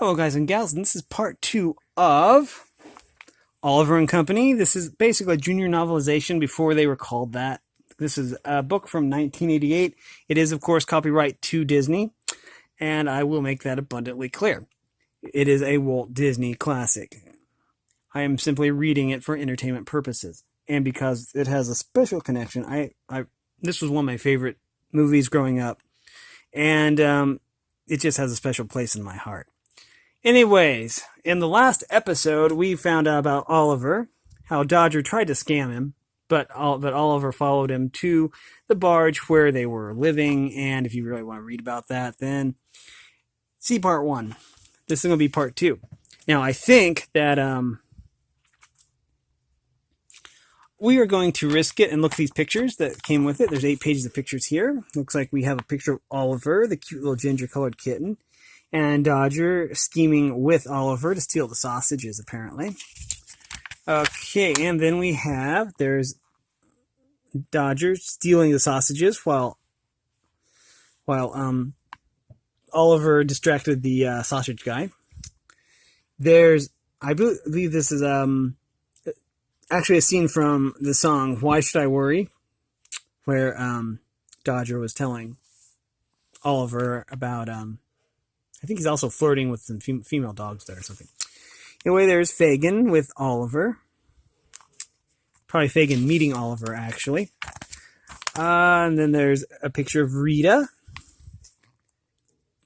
Hello, guys and gals, and this is part two of Oliver and Company. This is basically a junior novelization before they were called that. This is a book from 1988. It is, of course, copyright to Disney, and I will make that abundantly clear. It is a Walt Disney classic. I am simply reading it for entertainment purposes, and because it has a special connection. This was one of my favorite movies growing up, and it just has a special place in my heart. Anyways, in the last episode, we found out about Oliver, how Dodger tried to scam him, but Oliver followed him to the barge where they were living, and if you really want to read about that, then see part one. This is going to be part two. Now, I think that we are going to risk it and look at these pictures that came with it. There's 8 pages of pictures here. Looks like we have a picture of Oliver, the cute little ginger-colored kitten, and Dodger scheming with Oliver to steal the sausages, apparently. Okay, and then there's Dodger stealing the sausages while Oliver distracted the sausage guy. I believe this is actually a scene from the song "Why Should I Worry," where Dodger was telling Oliver about I think he's also flirting with some female dogs there or something. Anyway, there's Fagin with Oliver. Probably Fagin meeting Oliver, actually. And then there's a picture of Rita.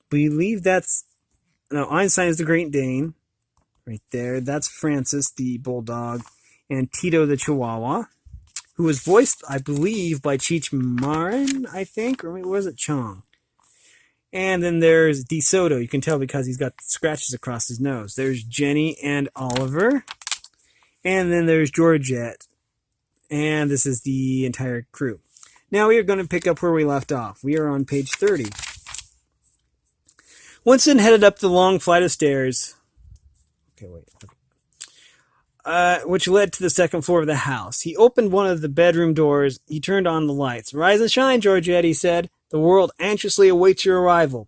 Believe Einstein is the Great Dane. Right there. That's Francis, the bulldog. And Tito, the Chihuahua. Who was voiced, I believe, by Cheech Marin, I think. Or was it Chong? And then there's DeSoto. You can tell because he's got scratches across his nose. There's Jenny and Oliver. And then there's Georgette. And this is the entire crew. Now we are going to pick up where we left off. We are on page 30. Winston headed up the long flight of stairs. Which led to the second floor of the house. He opened one of the bedroom doors. He turned on the lights. "Rise and shine, Georgette," he said. "The world anxiously awaits your arrival."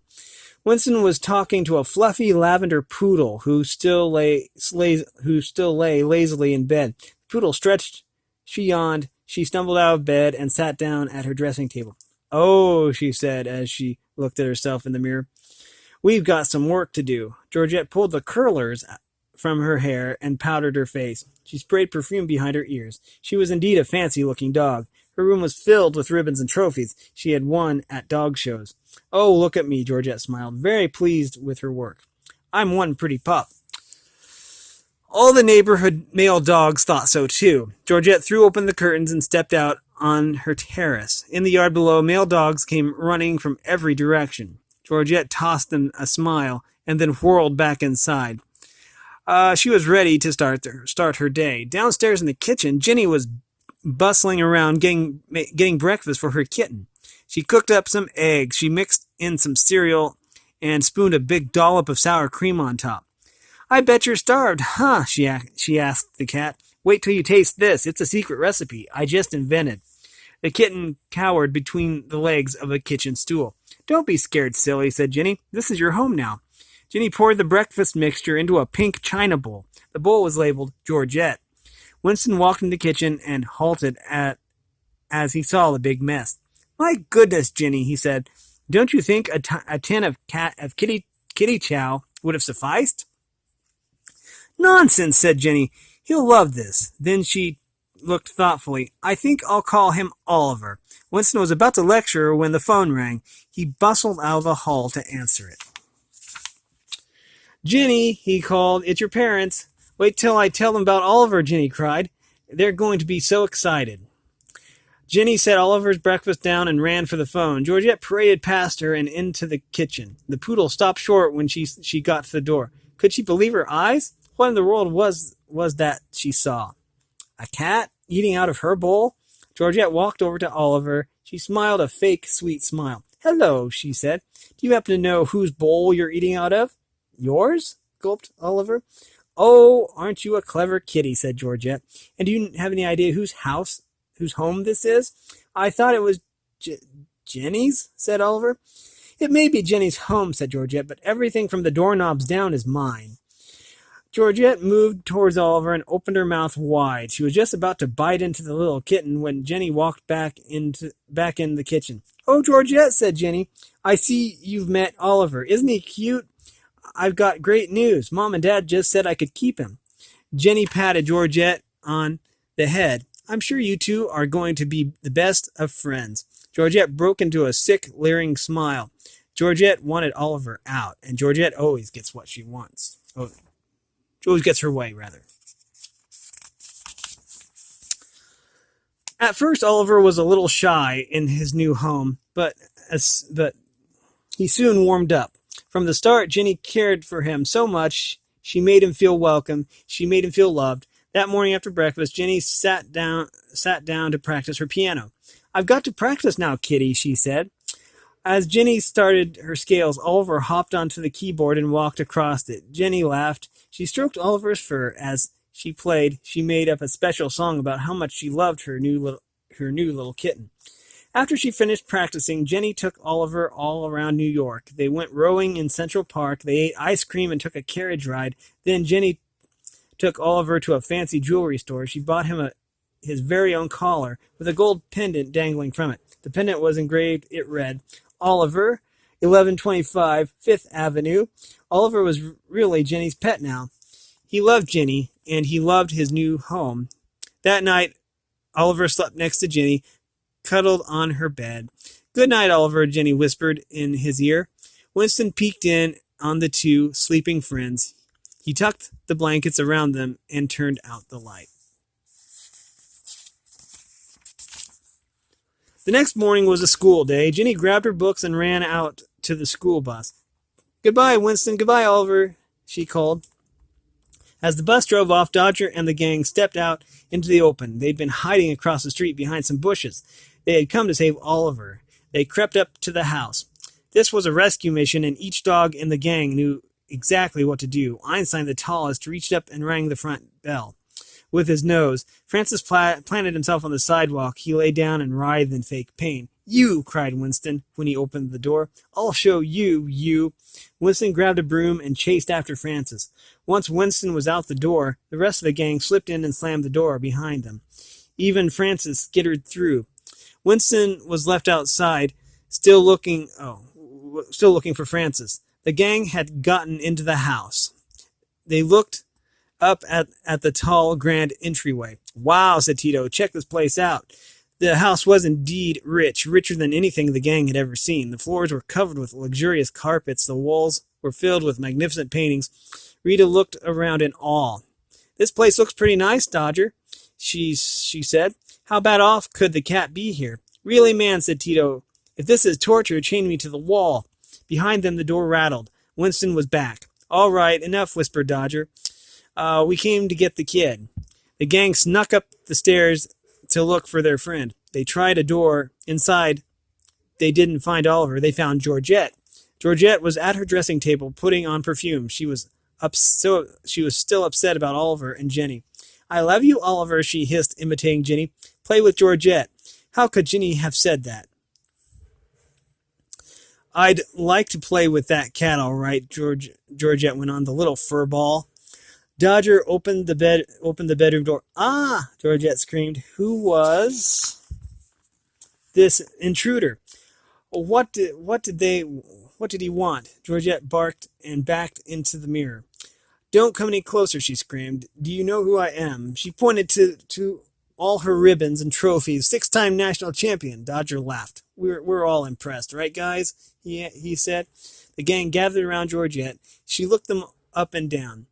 Winston was talking to a fluffy lavender poodle who still lay lazily in bed. The poodle stretched. She yawned. She stumbled out of bed and sat down at her dressing table. "Oh," she said as she looked at herself in the mirror. "We've got some work to do." Georgette pulled the curlers from her hair and powdered her face. She sprayed perfume behind her ears. She was indeed a fancy-looking dog. Her room was filled with ribbons and trophies she had won at dog shows. "Oh, look at me," Georgette smiled, very pleased with her work. "I'm one pretty pup." All the neighborhood male dogs thought so too. Georgette threw open the curtains and stepped out on her terrace. In the yard below, male dogs came running from every direction. Georgette tossed them a smile and then whirled back inside. She was ready to start her day. Downstairs in the kitchen, Jenny was bustling around getting breakfast for her kitten. She cooked up some eggs. She mixed in some cereal and spooned a big dollop of sour cream on top. "I bet you're starved, huh?" she asked the cat. "Wait till you taste this. It's a secret recipe I just invented." The kitten cowered between the legs of a kitchen stool. "Don't be scared, silly," said Jenny. "This is your home now." Jenny poured the breakfast mixture into a pink china bowl. The bowl was labeled Georgette. Winston walked in the kitchen and halted as he saw the big mess. "My goodness, Jenny," he said. "Don't you think a tin of kitty chow would have sufficed?" "Nonsense," said Jenny. "He'll love this." Then she looked thoughtfully. "I think I'll call him Oliver." Winston was about to lecture when the phone rang. He bustled out of the hall to answer it. "Jenny," he called, "it's your parents." "Wait till I tell them about Oliver," Jenny cried. "They're going to be so excited." Jenny set Oliver's breakfast down and ran for the phone. Georgette paraded past her and into the kitchen. The poodle stopped short when she got to the door. Could she believe her eyes? What in the world was that she saw? A cat eating out of her bowl? Georgette walked over to Oliver. She smiled a fake, sweet smile. "Hello," she said. "Do you happen to know whose bowl you're eating out of?" "Yours?" gulped Oliver. "Oh, aren't you a clever kitty," said Georgette. "And do you have any idea whose home this is?" "I thought it was Jenny's," said Oliver. It may be Jenny's home, said Georgette, but everything from the doorknobs down is mine. Georgette moved towards Oliver and opened her mouth wide. She was just about to bite into the little kitten when Jenny walked back in the kitchen. Oh, Georgette, said Jenny, I see you've met Oliver. Isn't he cute? I've got great news. Mom and Dad just said I could keep him. Jenny patted Georgette on the head. I'm sure you two are going to be the best of friends. Georgette broke into a sick, leering smile. Georgette wanted Oliver out, and Georgette always gets what she wants. Oh, she always gets her way, rather. At first, Oliver was a little shy in his new home, but he soon warmed up. From the start, Jenny cared for him so much. She made him feel welcome. She made him feel loved. That morning after breakfast, Jenny sat down to practice her piano. I've got to practice now, Kitty, she said. As Jenny started her scales, Oliver hopped onto the keyboard and walked across it. Jenny laughed. She stroked Oliver's fur. As she played, she made up a special song about how much she loved her new little kitten. After she finished practicing, Jenny took Oliver all around New York. They went rowing in Central Park. They ate ice cream and took a carriage ride. Then Jenny took Oliver to a fancy jewelry store. She bought him his very own collar with a gold pendant dangling from it. The pendant was engraved. It read, Oliver, 1125 Fifth Avenue. Oliver was really Jenny's pet now. He loved Jenny, and he loved his new home. That night, Oliver slept next to Jenny, cuddled on her bed. Good night, Oliver, Jenny whispered in his ear. Winston peeked in on the two sleeping friends. He tucked the blankets around them and turned out the light. The next morning was a school day. Jenny grabbed her books and ran out to the school bus. Goodbye, Winston. Goodbye, Oliver, she called. As the bus drove off, Dodger and the gang stepped out into the open. They'd been hiding across the street behind some bushes. They had come to save Oliver. They crept up to the house. This was a rescue mission, and each dog in the gang knew exactly what to do. Einstein, the tallest, reached up and rang the front bell with his nose. Francis planted himself on the sidewalk. He lay down and writhed in fake pain. You, cried Winston when he opened the door. I'll show you, you. Winston grabbed a broom and chased after Francis. Once Winston was out the door, the rest of the gang slipped in and slammed the door behind them. Even Francis skittered through. Winston was left outside, still looking for Francis. The gang had gotten into the house. They looked up at the tall, grand entryway. Wow, said Tito, check this place out. The house was indeed rich, richer than anything the gang had ever seen. The floors were covered with luxurious carpets. The walls were filled with magnificent paintings. Rita looked around in awe. This place looks pretty nice, Dodger, she said. How bad off could the cat be here? Really, man, said Tito. If this is torture, chain me to the wall. Behind them, the door rattled. Winston was back. All right, enough, whispered Dodger. We came to get the kid. The gang snuck up the stairs to look for their friend. They tried a door. Inside, they didn't find Oliver. They found Georgette. Georgette was at her dressing table putting on perfume. She was still upset about Oliver and Jenny. I love you, Oliver, she hissed, imitating Jenny. Play with Georgette. How could Jenny have said that? I'd like to play with that cat, all right, Georgette went on, the little furball. Dodger opened the bedroom door. Ah, Georgette screamed. Who was this intruder? What did he want? Georgette barked and backed into the mirror. Don't come any closer, she screamed. Do you know who I am? She pointed to all her ribbons and trophies. 6-time national champion. Dodger laughed. We're all impressed, right, guys? He said. The gang gathered around Georgette. She looked them up and down.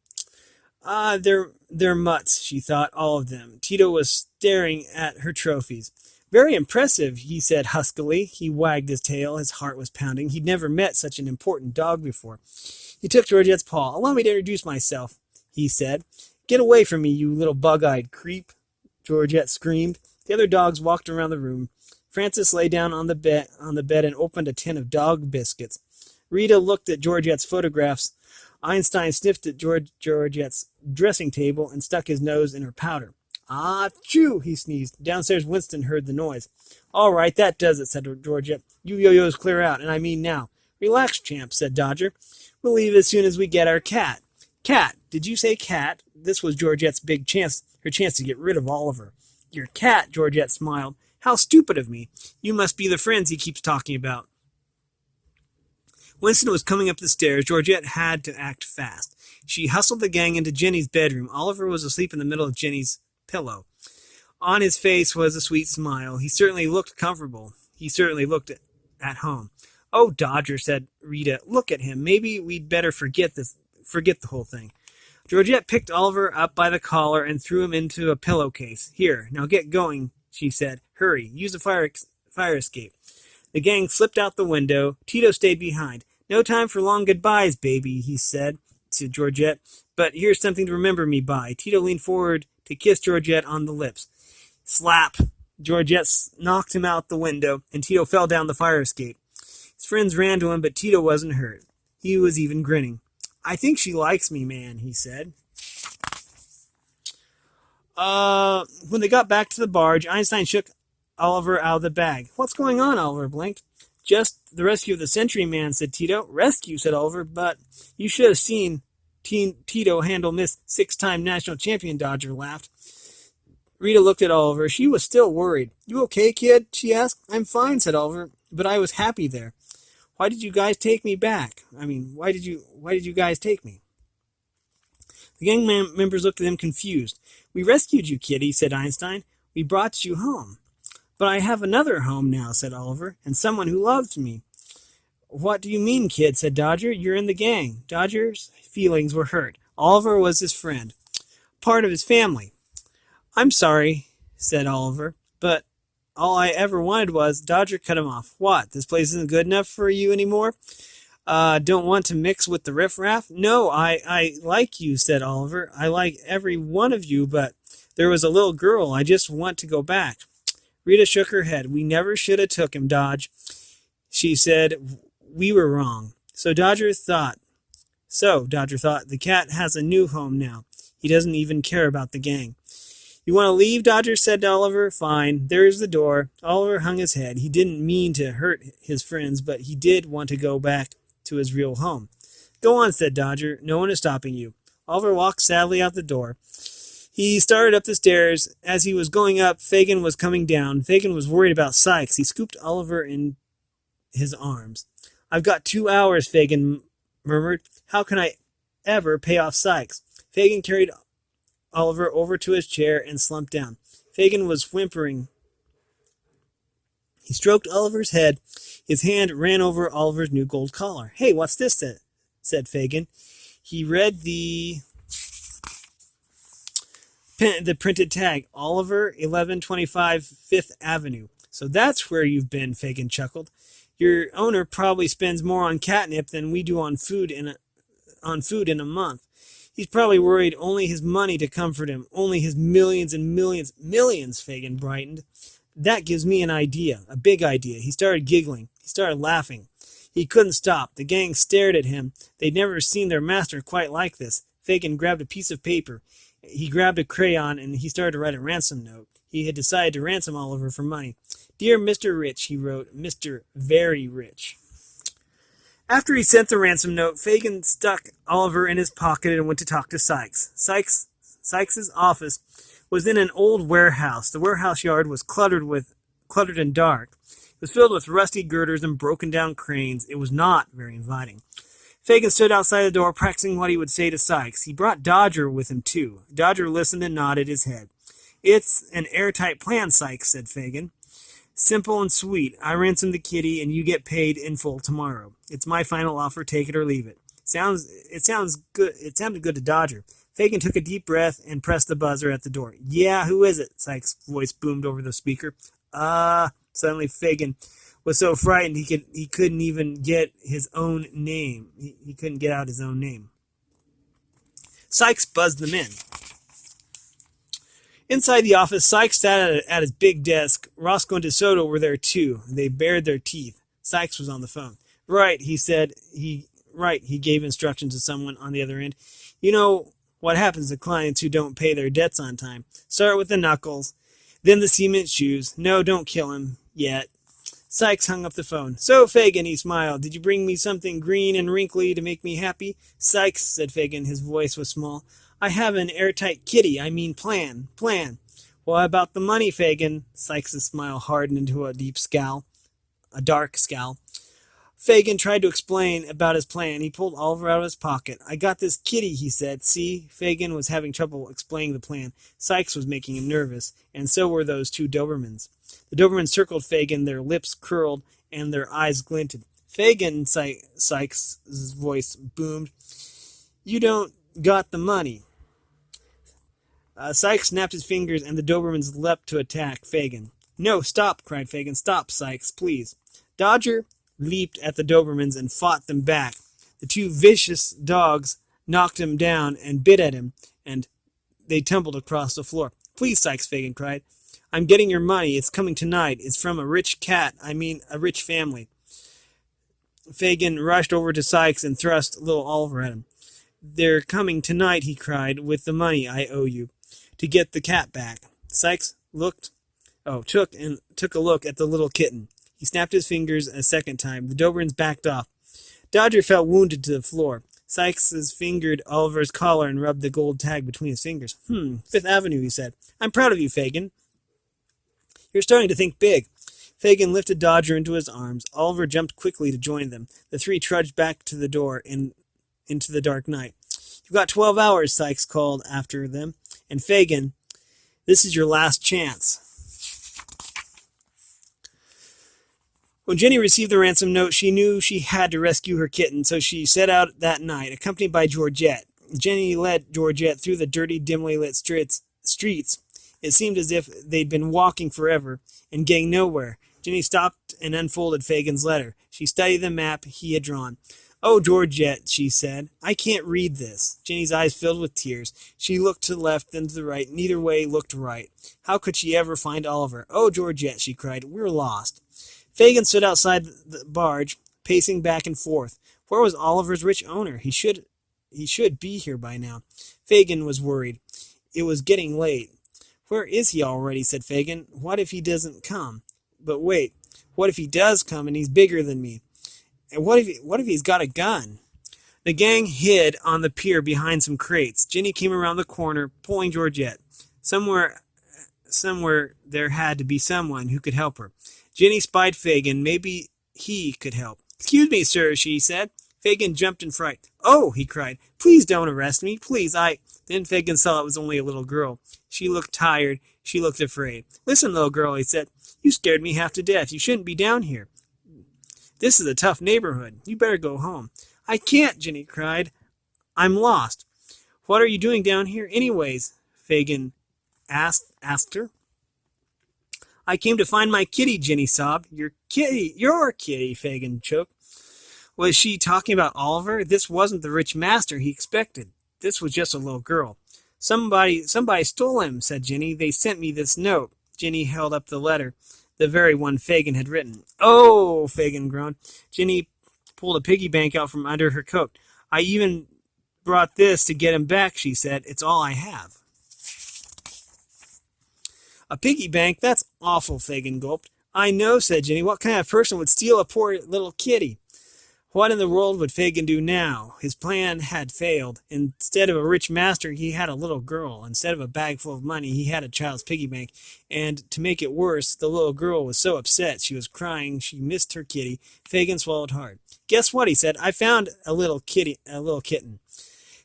Ah, they're mutts, she thought, all of them. Tito was staring at her trophies. Very impressive, he said huskily. He wagged his tail. His heart was pounding. He'd never met such an important dog before. He took Georgette's paw. Allow me to introduce myself, he said. Get away from me, you little bug-eyed creep, Georgette screamed. The other dogs walked around the room. Francis lay down on the bed and opened a tin of dog biscuits. Rita looked at Georgette's photographs. Einstein sniffed at Georgette's dressing table and stuck his nose in her powder. Ah, choo, he sneezed. Downstairs, Winston heard the noise. All right, that does it, said Georgette. You yo-yos clear out, and I mean now. Relax, champ, said Dodger. We'll leave as soon as we get our cat. Cat? Did you say cat? This was Georgette's big chance, her chance to get rid of Oliver. Your cat, Georgette smiled. How stupid of me. You must be the friends he keeps talking about. Winston was coming up the stairs. Georgette had to act fast. She hustled the gang into Jenny's bedroom. Oliver was asleep in the middle of Jenny's pillow. On his face was a sweet smile. He certainly looked comfortable. He certainly looked at home. Oh, Dodger, said Rita, look at him. Maybe we'd better forget the whole thing. Georgette picked Oliver up by the collar and threw him into a pillowcase. Here, now get going, she said. Hurry, use the fire escape. The gang slipped out the window. Tito stayed behind. No time for long goodbyes, baby, he said to Georgette. But here's something to remember me by. Tito leaned forward to kiss Georgette on the lips. Slap! Georgette knocked him out the window, and Tito fell down the fire escape. His friends ran to him, but Tito wasn't hurt. He was even grinning. I think she likes me, man, he said. When they got back to the barge, Einstein shook Oliver out of the bag. What's going on? Oliver blinked. Just the rescue of the Century Man, said Tito. Rescue, said Oliver, but you should have seen Tito handle Miss six-time national champion, Dodger laughed. Rita looked at Oliver. She was still worried. You okay, kid? She asked. I'm fine, said Oliver, but I was happy there. Why did you guys take me back? Why did you guys take me? The gang members looked at him confused. We rescued you, Kitty, said Einstein. We brought you home. But I have another home now, said Oliver, and someone who loves me. What do you mean, kid, said Dodger. You're in the gang. Dodger's feelings were hurt. Oliver was his friend, part of his family. I'm sorry, said Oliver, but all I ever wanted was... Dodger cut him off. What, this place isn't good enough for you anymore? Don't want to mix with the riffraff? No, I like you, said Oliver. I like every one of you, but there was a little girl. I just want to go back. Rita shook her head. We never should have took him, Dodge. She said, we were wrong. Dodger thought, the cat has a new home now. He doesn't even care about the gang. You want to leave, Dodger, said Oliver. Fine, there's the door. Oliver hung his head. He didn't mean to hurt his friends, but he did want to go back to his real home. Go on, said Dodger. No one is stopping you. Oliver walked sadly out the door. He started up the stairs. As he was going up, Fagin was coming down. Fagin was worried about Sykes. He scooped Oliver in his arms. I've got 2 hours, Fagin murmured. How can I ever pay off Sykes? Fagin carried Oliver over to his chair and slumped down. Fagin was whimpering. He stroked Oliver's head. His hand ran over Oliver's new gold collar. Hey, what's this? Said Fagin. He read the printed tag, Oliver, 1125 Fifth Avenue. So that's where you've been, Fagin chuckled. Your owner probably spends more on catnip than we do on food in a month. He's probably worried only his money to comfort him, only his millions and millions, Fagin brightened. That gives me an idea, a big idea. He started giggling. He started laughing. He couldn't stop. The gang stared at him. They'd never seen their master quite like this. Fagin grabbed a piece of paper. He grabbed a crayon and he started to write a ransom note. He had decided to ransom Oliver for money. Dear Mr. Rich, he wrote, Mr. Very Rich. After he sent the ransom note, Fagin stuck Oliver in his pocket and went to talk to Sykes. Sykes's office was in an old warehouse. The warehouse yard was cluttered and dark. It was filled with rusty girders and broken down cranes. It was not very inviting. Fagin stood outside the door, practicing what he would say to Sykes. He brought Dodger with him, too. Dodger listened and nodded his head. It's an airtight plan, Sykes, said Fagin. Simple and sweet. I ransom the kitty, and you get paid in full tomorrow. It's my final offer. Take it or leave it. It sounds good. It sounded good to Dodger. Fagin took a deep breath and pressed the buzzer at the door. Yeah, who is it? Sykes' voice boomed over the speaker. Suddenly Fagin was so frightened he couldn't even get his own name. He couldn't get out his own name. Sykes buzzed them in. Inside the office, Sykes sat at his big desk. Roscoe and DeSoto were there too. They bared their teeth. Sykes was on the phone. Right, he said. He gave instructions to someone on the other end. You know what happens to clients who don't pay their debts on time. Start with the knuckles, then the cement shoes. No, don't kill him yet. Sykes hung up the phone. So, Fagin, he smiled, did you bring me something green and wrinkly to make me happy? Sykes, said Fagin, his voice was small. I have an airtight kitty, plan. Well, about the money, Fagin? Sykes' smile hardened into a dark scowl. Fagin tried to explain about his plan. He pulled Oliver out of his pocket. I got this kitty, he said. See, Fagin was having trouble explaining the plan. Sykes was making him nervous, and so were those two Dobermans. The Dobermans circled Fagin, their lips curled, and their eyes glinted. Fagin, Sykes' voice boomed, you don't got the money. Sykes snapped his fingers, and the Dobermans leapt to attack Fagin. No, stop, cried Fagin. Stop, Sykes, please. Dodger leaped at the Dobermans and fought them back. The two vicious dogs knocked him down and bit at him, and they tumbled across the floor. Please, Sykes, Fagin cried. I'm getting your money. It's coming tonight. It's from a rich family. Fagin rushed over to Sykes and thrust little Oliver at him. They're coming tonight, he cried, with the money I owe you, to get the cat back. Sykes took a look at the little kitten. He snapped his fingers a second time. The Dobermans backed off. Dodger felt wounded to the floor. Sykes fingered Oliver's collar and rubbed the gold tag between his fingers. Fifth Avenue, he said. I'm proud of you, Fagin. You're starting to think big. Fagin lifted Dodger into his arms. Oliver jumped quickly to join them. The three trudged back to the door into the dark night. You've got 12 hours, Sykes called after them. And Fagin, this is your last chance. When Jenny received the ransom note, she knew she had to rescue her kitten, so she set out that night, accompanied by Georgette. Jenny led Georgette through the dirty, dimly lit streets. It seemed as if they'd been walking forever and getting nowhere. Jenny stopped and unfolded Fagin's letter. She studied the map he had drawn. Oh, Georgette, she said, I can't read this. Jenny's eyes filled with tears. She looked to the left, then to the right. Neither way looked right. How could she ever find Oliver? Oh, Georgette, she cried, we're lost. Fagin stood outside the barge, pacing back and forth. Where was Oliver's rich owner? He should be here by now. Fagin was worried. It was getting late. Where is he already? Said Fagin. What if he doesn't come? But wait, what if he does come and he's bigger than me? And what if he's got a gun? The gang hid on the pier behind some crates. Jenny came around the corner, pulling Georgette. Somewhere there had to be someone who could help her. Jenny spied Fagin. Maybe he could help. Excuse me, sir, she said. Fagin jumped in fright. Oh, he cried. Please don't arrest me. Please, Then Fagin saw it was only a little girl. She looked tired. She looked afraid. Listen, little girl, he said. You scared me half to death. You shouldn't be down here. This is a tough neighborhood. You better go home. I can't, Jenny cried. I'm lost. What are you doing down here anyways? Fagin asked her. I came to find my kitty, Jenny sobbed. Your kitty, Fagin choked. Was she talking about Oliver? This wasn't the rich master he expected. This was just a little girl. Somebody stole him, said Jenny. They sent me this note. Jenny held up the letter, the very one Fagin had written. Oh, Fagin groaned. Jenny pulled a piggy bank out from under her coat. I even brought this to get him back, she said. It's all I have. A piggy bank? That's awful, Fagin gulped. I know, said Jenny. What kind of person would steal a poor little kitty? What in the world would Fagin do now? His plan had failed. Instead of a rich master, he had a little girl. Instead of a bag full of money, he had a child's piggy bank. And to make it worse, the little girl was so upset. She was crying. She missed her kitty. Fagin swallowed hard. Guess what? He said. I found a little kitten.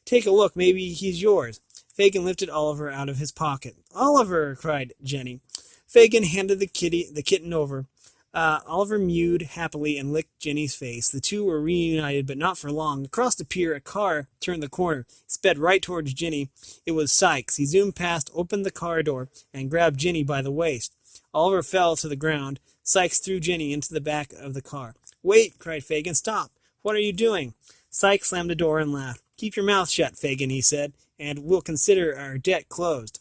Take a look. Maybe he's yours. Fagin lifted Oliver out of his pocket. Oliver, cried Jenny. Fagin handed the kitten over. Oliver mewed happily and licked Jenny's face. The two were reunited, but not for long. Across the pier, a car turned the corner. He sped right towards Jenny. It was Sykes. He zoomed past, opened the car door, and grabbed Jenny by the waist. Oliver fell to the ground. Sykes threw Jenny into the back of the car. Wait, cried Fagin. Stop. What are you doing? Sykes slammed the door and laughed. Keep your mouth shut, Fagin, he said, and we'll consider our debt closed.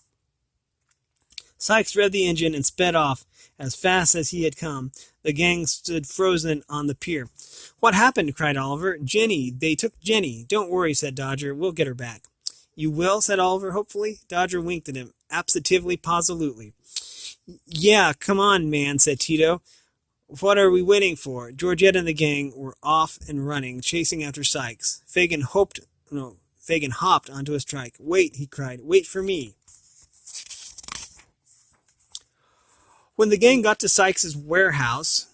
Sykes revved the engine and sped off as fast as he had come. The gang stood frozen on the pier. What happened? Cried Oliver. Jenny. They took Jenny. Don't worry, said Dodger. We'll get her back. You will? Said Oliver hopefully. Dodger winked at him. Absolutely, positively. Yeah, come on, man, said Tito. What are we waiting for? Georgette and the gang were off and running, chasing after Sykes. Fagin hopped onto his trike. Wait, he cried. Wait for me. When the gang got to Sykes's warehouse,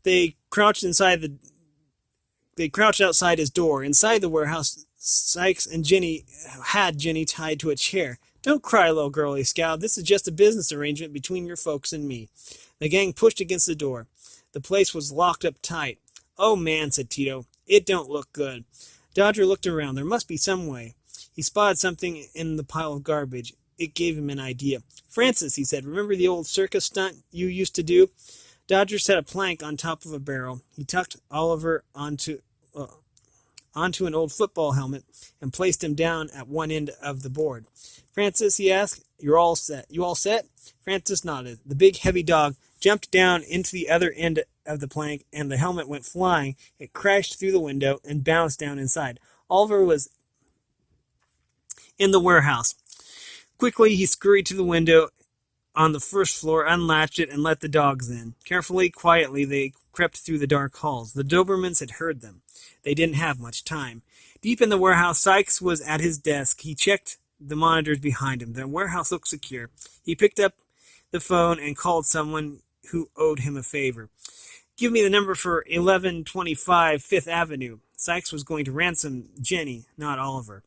they crouched outside his door. Inside the warehouse, Sykes and Jenny had Jenny tied to a chair. Don't cry, little girl, he scowled. This is just a business arrangement between your folks and me. The gang pushed against the door. The place was locked up tight. Oh, man, said Tito. It don't look good. Dodger looked around. There must be some way. He spotted something in the pile of garbage. It gave him an idea. Francis, he said, remember the old circus stunt you used to do? Dodger set a plank on top of a barrel. He tucked Oliver onto an old football helmet and placed him down at one end of the board. Francis, he asked, you're all set. You all set? Francis nodded. The big heavy dog jumped down into the other end of the plank, and the helmet went flying. It crashed through the window and bounced down inside. Oliver was in the warehouse. Quickly, he scurried to the window on the first floor, unlatched it, and let the dogs in. Carefully, quietly, they crept through the dark halls. The Dobermans had heard them. They didn't have much time. Deep in the warehouse, Sykes was at his desk. He checked the monitors behind him. The warehouse looked secure. He picked up the phone and called someone who owed him a favor. Give me the number for 1125 Fifth Avenue. Sykes was going to ransom Jenny, not Oliver.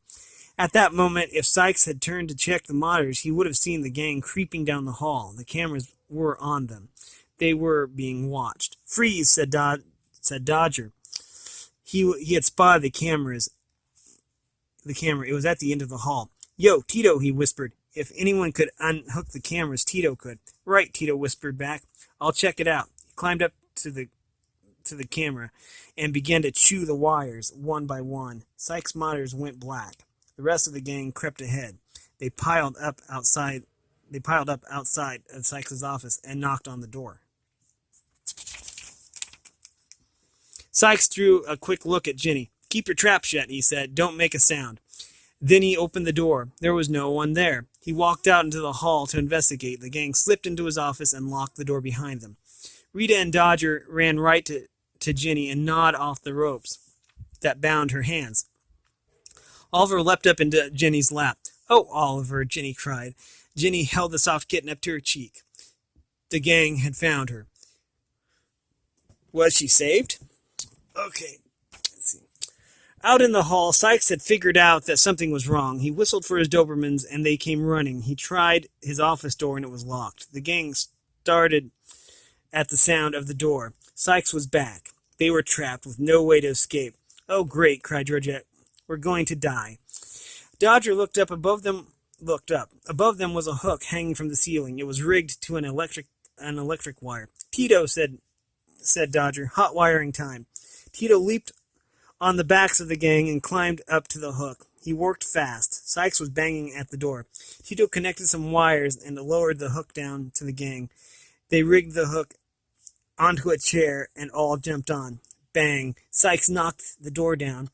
At that moment, if Sykes had turned to check the monitors, he would have seen the gang creeping down the hall. The cameras were on them. They were being watched. Freeze, said Dodger. He had spotted the camera. It was at the end of the hall. Yo, Tito, he whispered. If anyone could unhook the cameras, Tito could. Right, Tito whispered back. I'll check it out. He climbed up to the camera and began to chew the wires one by one. Sykes' monitors went black. The rest of the gang crept ahead. They piled up outside of Sykes' office and knocked on the door. Sykes threw a quick look at Jenny. Keep your trap shut, he said. Don't make a sound. Then he opened the door. There was no one there. He walked out into the hall to investigate. The gang slipped into his office and locked the door behind them. Rita and Dodger ran right to Jenny and gnawed off the ropes that bound her hands. Oliver leapt up into Jenny's lap. Oh, Oliver, Jenny cried. Jenny held the soft kitten up to her cheek. The gang had found her. Was she saved? Okay, let's see. Out in the hall, Sykes had figured out that something was wrong. He whistled for his Dobermans, and they came running. He tried his office door, and it was locked. The gang started at the sound of the door. Sykes was back. They were trapped with no way to escape. Oh, great, cried Georgette. We're going to die. Dodger looked up. Above them was a hook hanging from the ceiling. It was rigged to an electric wire. Tito, said Dodger. Hot wiring time. Tito leaped on the backs of the gang and climbed up to the hook. He worked fast. Sykes was banging at the door. Tito connected some wires and lowered the hook down to the gang. They rigged the hook onto a chair and all jumped on. Bang. Sykes knocked the door down.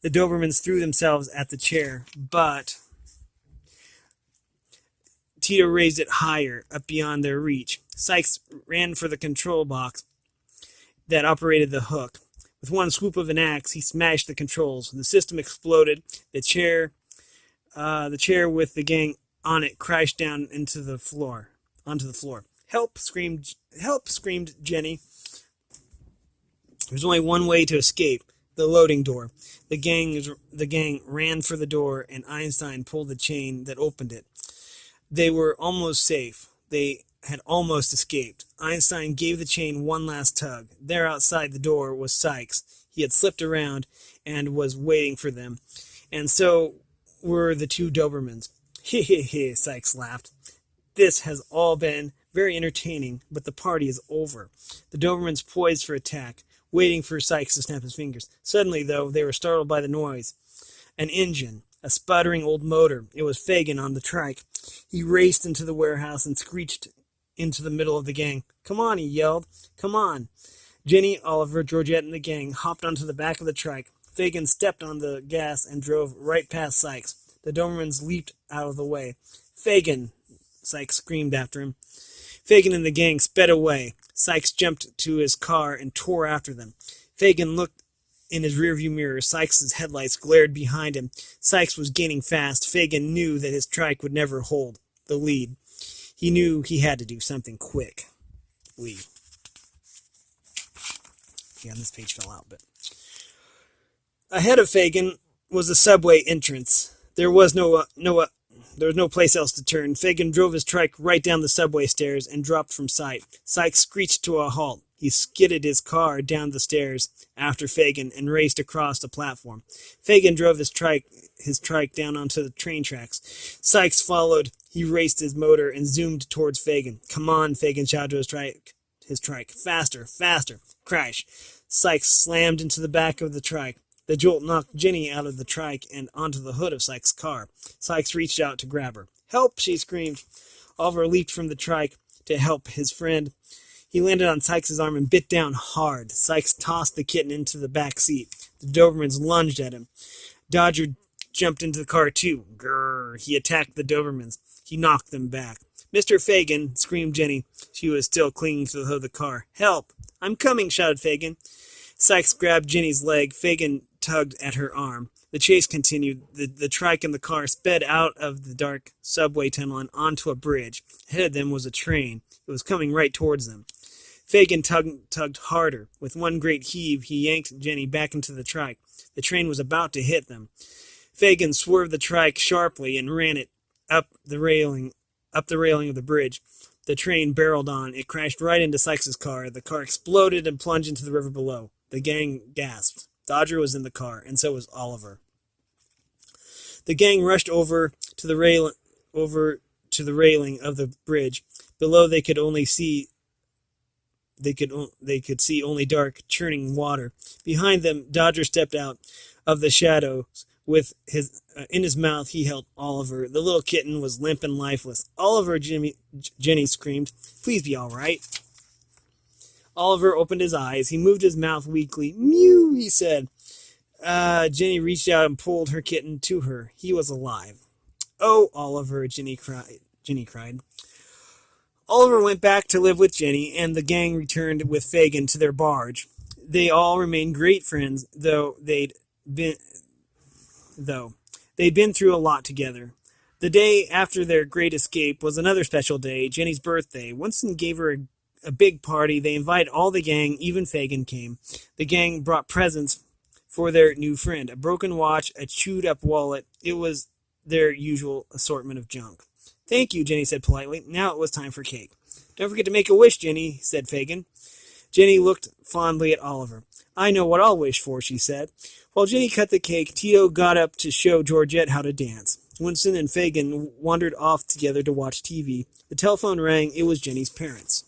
The Dobermans threw themselves at the chair, but Tito raised it higher, up beyond their reach. Sykes ran for the control box that operated the hook. With one swoop of an axe, he smashed the controls. The system exploded. The chair with the gang on it crashed down onto the floor. Help! Screamed Jenny. There's only one way to escape. The loading door. The gang ran for the door, and Einstein pulled the chain that opened it. They were almost safe. They had almost escaped. Einstein gave the chain one last tug. There outside the door was Sykes. He had slipped around and was waiting for them. And so were the two Dobermans. He he he, Sykes laughed. This has all been very entertaining, but the party is over. The Dobermans poised for attack, waiting for Sykes to snap his fingers. Suddenly, though, they were startled by the noise. An engine, a sputtering old motor. It was Fagin on the trike. He raced into the warehouse and screeched into the middle of the gang. Come on, he yelled. Come on. Jenny, Oliver, Georgette, and the gang hopped onto the back of the trike. Fagin stepped on the gas and drove right past Sykes. The Dobermans leaped out of the way. Fagin, Sykes screamed after him. Fagin and the gang sped away. Sykes jumped to his car and tore after them. Fagin looked in his rearview mirror. Sykes' headlights glared behind him. Sykes was gaining fast. Fagin knew that his trike would never hold the lead. He knew he had to do something quick. Yeah, this page fell out, but ahead of Fagin was the subway entrance. There was no place else to turn. Fagin drove his trike right down the subway stairs and dropped from sight. Sykes screeched to a halt. He skidded his car down the stairs after Fagin and raced across the platform. Fagin drove his trike down onto the train tracks. Sykes followed. He raced his motor and zoomed towards Fagin. "Come on," Fagin shouted to his trike. "Faster, faster." Crash. Sykes slammed into the back of the trike. The jolt knocked Jenny out of the trike and onto the hood of Sykes' car. Sykes reached out to grab her. "Help!" she screamed. Oliver leaped from the trike to help his friend. He landed on Sykes' arm and bit down hard. Sykes tossed the kitten into the back seat. The Dobermans lunged at him. Dodger jumped into the car too. Grrr! He attacked the Dobermans. He knocked them back. "Mr. Fagin!" screamed Jenny. She was still clinging to the hood of the car. "Help! I'm coming!" shouted Fagin. Sykes grabbed Jenny's leg. Fagin tugged at her arm. The chase continued. The trike and the car sped out of the dark subway tunnel and onto a bridge. Ahead of them was a train. It was coming right towards them. Fagin tugged harder. With one great heave, he yanked Jenny back into the trike. The train was about to hit them. Fagin swerved the trike sharply and ran it up the railing of the bridge. The train barreled on. It crashed right into Sykes' car. The car exploded and plunged into the river below. The gang gasped. Dodger was in the car, and so was Oliver. The gang rushed over to the railing of the bridge. Below, they could see only dark, churning water. Behind them, Dodger stepped out of the shadows. With in his mouth, he held Oliver. The little kitten was limp and lifeless. "Oliver," Jenny screamed. "Please be all right." Oliver opened his eyes. He moved his mouth weakly. "Mew," he said. Jenny reached out and pulled her kitten to her. He was alive. "Oh, Oliver," Jenny cried. Oliver went back to live with Jenny, and the gang returned with Fagin to their barge. They all remained great friends, though they'd been through a lot together. The day after their great escape was another special day, Jenny's birthday. Winston gave her a big party. They invited all the gang, even Fagin came. The gang brought presents for their new friend, a broken watch, a chewed-up wallet. It was their usual assortment of junk. "Thank you," Jenny said politely. Now it was time for cake. "Don't forget to make a wish, Jenny," said Fagin. Jenny looked fondly at Oliver. "I know what I'll wish for," she said. While Jenny cut the cake, Tito got up to show Georgette how to dance. Winston and Fagin wandered off together to watch TV. The telephone rang. It was Jenny's parents.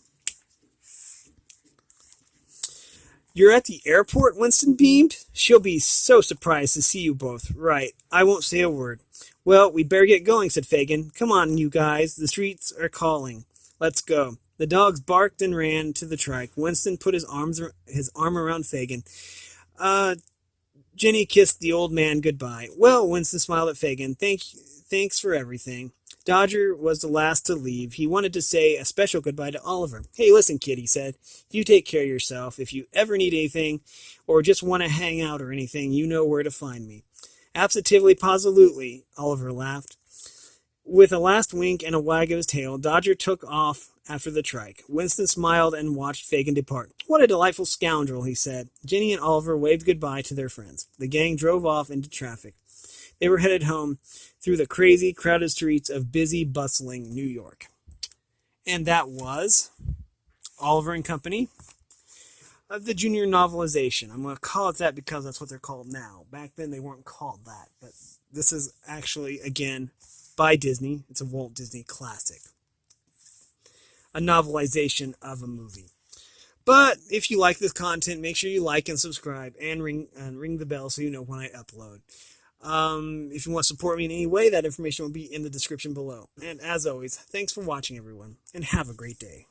"You're at the airport?" Winston beamed. "She'll be so surprised to see you both." "Right. I won't say a word." "Well, we'd better get going," said Fagin. "Come on, you guys. The streets are calling. Let's go." The dogs barked and ran to the trike. Winston put his arm around Fagin. Jenny kissed the old man goodbye. "Well," Winston smiled at Fagin, thanks for everything." Dodger was the last to leave. He wanted to say a special goodbye to Oliver. "Hey, listen, kid," he said. "You take care of yourself. If you ever need anything or just want to hang out or anything, you know where to find me." "Absolutely, positively," Oliver laughed. With a last wink and a wag of his tail, Dodger took off after the trike. Winston smiled and watched Fagin depart. "What a delightful scoundrel," he said. Jenny and Oliver waved goodbye to their friends. The gang drove off into traffic. They were headed home through the crazy, crowded streets of busy, bustling New York. And that was Oliver and Company, the junior novelization. I'm going to call it that because that's what they're called now. Back then they weren't called that, but this is actually, again, by Disney. It's a Walt Disney classic. A novelization of a movie. But if you like this content, make sure you like and subscribe and ring the bell so you know when I upload. If you want to support me in any way, that information will be in the description below. And as always, thanks for watching, everyone, and have a great day.